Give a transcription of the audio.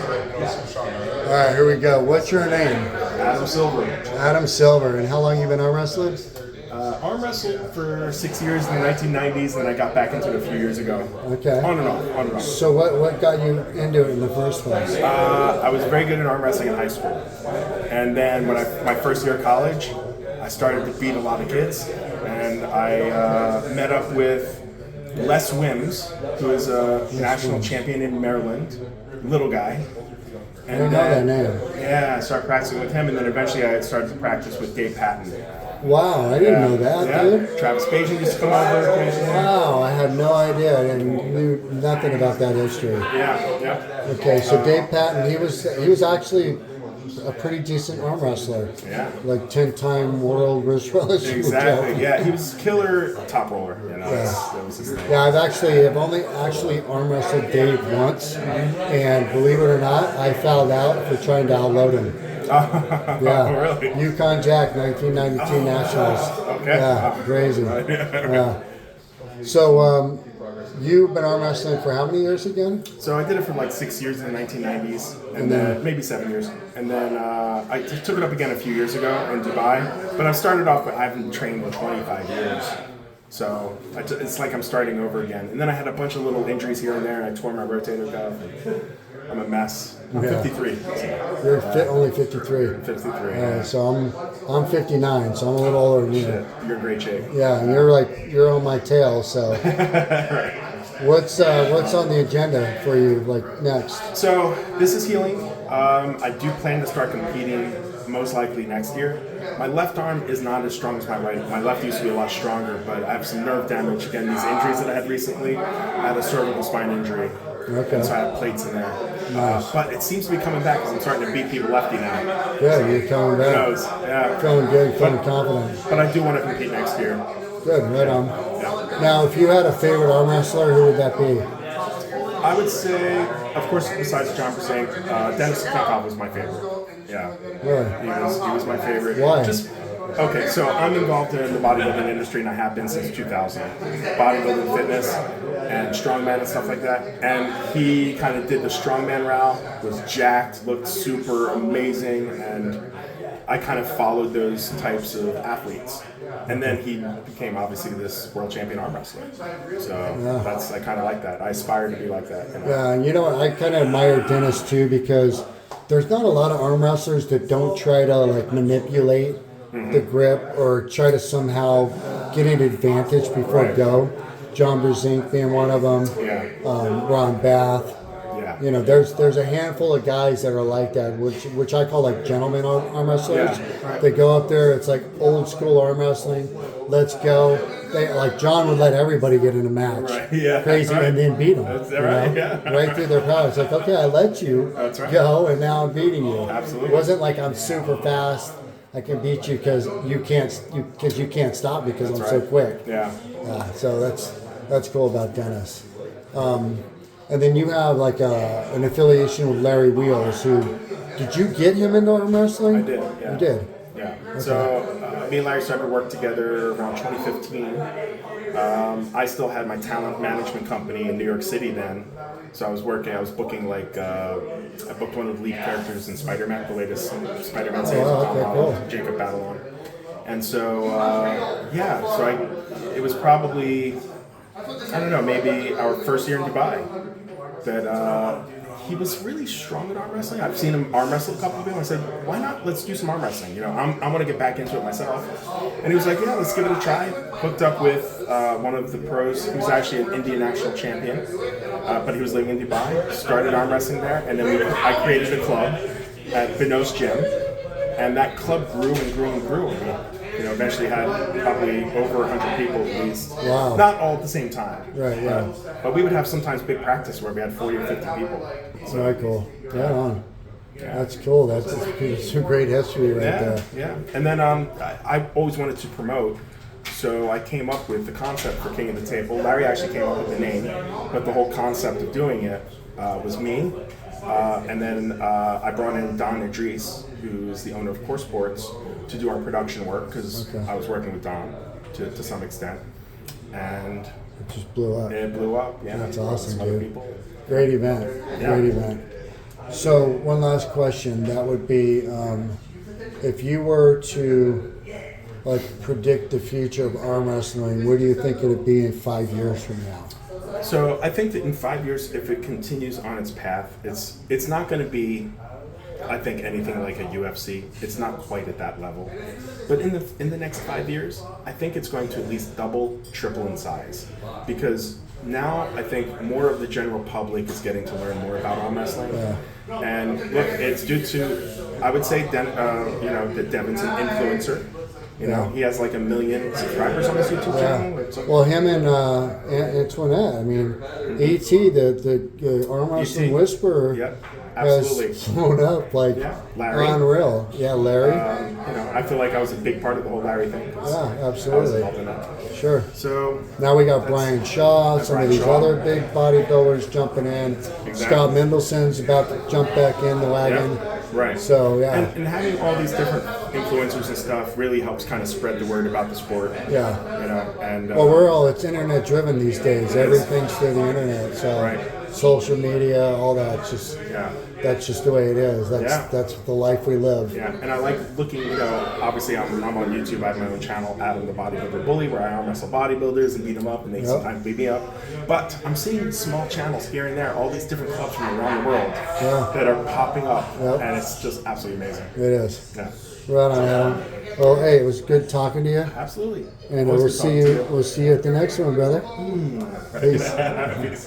All right, here we go. What's your name? Adam Silver. Adam Silver. And how long you been arm wrestling? Arm wrestled for 6 years in the 1990s, and then I got back into it a few years ago. Okay. On and off. So what got you into it in the first place? I was very good at arm wrestling in high school. And then when my first year of college, I started to beat a lot of kids. And I met up with Les Wims, who is a national champion in Maryland, little guy. I didn't know that name. Yeah, I started practicing with him, and then eventually I started to practice with Dave Patton. Wow, I didn't know that, dude. Travis Bagent used to come over occasionally. Wow, I had no idea. I knew nothing about that history. Yeah. Okay, so Dave Patton, he was actually a pretty decent arm wrestler. Yeah. Like 10-time world wrist wrestler. Exactly. Yeah, he was killer top roller. That was his thing. Yeah, I've only actually arm wrestled Dave once, and believe it or not, I fouled out for trying to outload him. Yeah. Really? Yukon Jack, 1992 Nationals. Okay. Yeah, crazy. Yeah. So, you've been arm wrestling for how many years again? So I did it for like 6 years in the 1990s, and then maybe 7 years, and then I took it up again a few years ago in Dubai. But I started off, I haven't trained in 25 years, so it's like I'm starting over again. And then I had a bunch of little injuries here and there, and I tore my rotator cuff. I'm a mess. I'm 53. So, You're only 53. 53. So I'm 59, so I'm a little older than you. You're in great shape. Yeah, and you're on my tail. So Right. what's on the agenda for you like next? So this is healing. I do plan to start competing most likely next year. My left arm is not as strong as my right. My left used to be a lot stronger, but I have some nerve damage. Again, these injuries that I had recently, I had a cervical spine injury. Okay. And so I have plates in there. Nice. But it seems to be coming back because I'm starting to beat people lefty now. Good, you're coming Who back. knows? Yeah. Feeling good, feeling confident. But I do want to compete next year. Good, right on. Yeah. Now, if you had a favorite arm wrestler, who would that be? I would say, of course, besides John Persing, Dennis Knockoff was my favorite. Yeah. Really? He was my favorite. Why? Okay, so I'm involved in the bodybuilding industry, and I have been since 2000. Bodybuilding, fitness, and strongman and stuff like that. And he kind of did the strongman route, was jacked, looked super amazing, and I kind of followed those types of athletes. And then he became obviously this world champion arm wrestler. So I kind of like that. I aspire to be like that. Yeah, you know what? I kind of admire Dennis too because there's not a lot of arm wrestlers that don't try to like manipulate the grip or try to somehow get an advantage before go. John Brzezinski being one of them. Yeah. Ron Bath. Yeah. You know, there's a handful of guys that are like that, which I call like gentleman arm wrestlers. Yeah, right. They go up there, it's like old school arm wrestling. Let's go. They like John would let everybody get in a match. Right. Yeah. Crazy, Right. and then beat them. That's right. Yeah. Right through their power. It's like, okay, I let you That's right. go, and now I'm beating you. Absolutely. It wasn't like I'm super fast. I can beat you because you can't stop me because I'm so quick. Yeah. So that's cool about Dennis. And then you have like an affiliation with Larry Wheels. Did you get him into arm wrestling? I did. Yeah. You did. Yeah. Okay. So me and Larry started to work together around 2015. I still had my talent management company in New York City then. So I was booking like, I booked one of the lead characters in Spider-Man, the latest Spider-Man series with Tom Holland, Jacob Batalon. And so, it was probably, I don't know, maybe our first year in Dubai that he was really strong at arm wrestling. I've seen him arm wrestle a couple of people. I said, why not? Let's do some arm wrestling. You know, I want to get back into it myself. And he was like, yeah, let's give it a try. Hooked up with one of the pros. He was actually an Indian national champion, but he was living in Dubai. Started arm wrestling there, and then I created a club at Benos Gym, and that club grew and grew and grew. You know, eventually had probably over 100 people at least. Wow. Not all at the same time. Right, yeah. But we would have sometimes big practice where we had 40 or 50 people. So, Very cool. Right on. Yeah. That's cool. That's some great history right there. Yeah. And then I always wanted to promote, so I came up with the concept for King of the Table. Larry actually came up with the name, but the whole concept of doing it was me. And then I brought in Don Idris, who's the owner of Core Sports, to do our production work because I was working with Don to some extent. And it just blew up. It blew up, yeah. That's awesome, Other dude. people. Great event. Yeah. Great event. So one last question. That would be, if you were to like predict the future of arm wrestling, where do you think it'd be in 5 years from now? So I think that in 5 years, if it continues on its path, it's not going to be, I think, anything like a UFC. It's not quite at that level. But in the next 5 years, I think it's going to at least double, triple in size. Because now I think more of the general public is getting to learn more about arm wrestling. Yeah. And look, it's due to, I would say, that Devin's an influencer. You know, he has like 1 million subscribers on his YouTube channel. It's like, Well, him and Antoinette. I mean, E.T., the arm wrestling whisperer, Yep, has absolutely. blown up like Larry. unreal. Yeah, Larry. You know, I feel like I was a big part of the whole Larry thing. 'Cause Yeah, I was absolutely. involved in that. Sure. So Now we got Brian Shaw, some Brian of these Shaw. other big bodybuilders jumping in. Scott Mendelson's about to jump back in the wagon. right. So, yeah. And having all these different influencers and stuff really helps kind of spread the word about the sport. Yeah. You know, and Well, it's internet driven these days. Everything's through the internet. So Right. social media, all that. Just that's just the way it is. That's the life we live. Yeah, and I like looking, you know, obviously I'm on YouTube, I have my own channel, Adam the Bodybuilder Bully, where I arm wrestle bodybuilders and beat them up, and they sometimes beat me up. But I'm seeing small channels here and there, all these different clubs from around the world that are popping up, and it's just absolutely amazing. It is. Yeah, Right on, Adam. Well, hey, it was good talking to you. absolutely. And Always we'll good see talking to you. We'll see you at the next one, brother. Peace. Peace.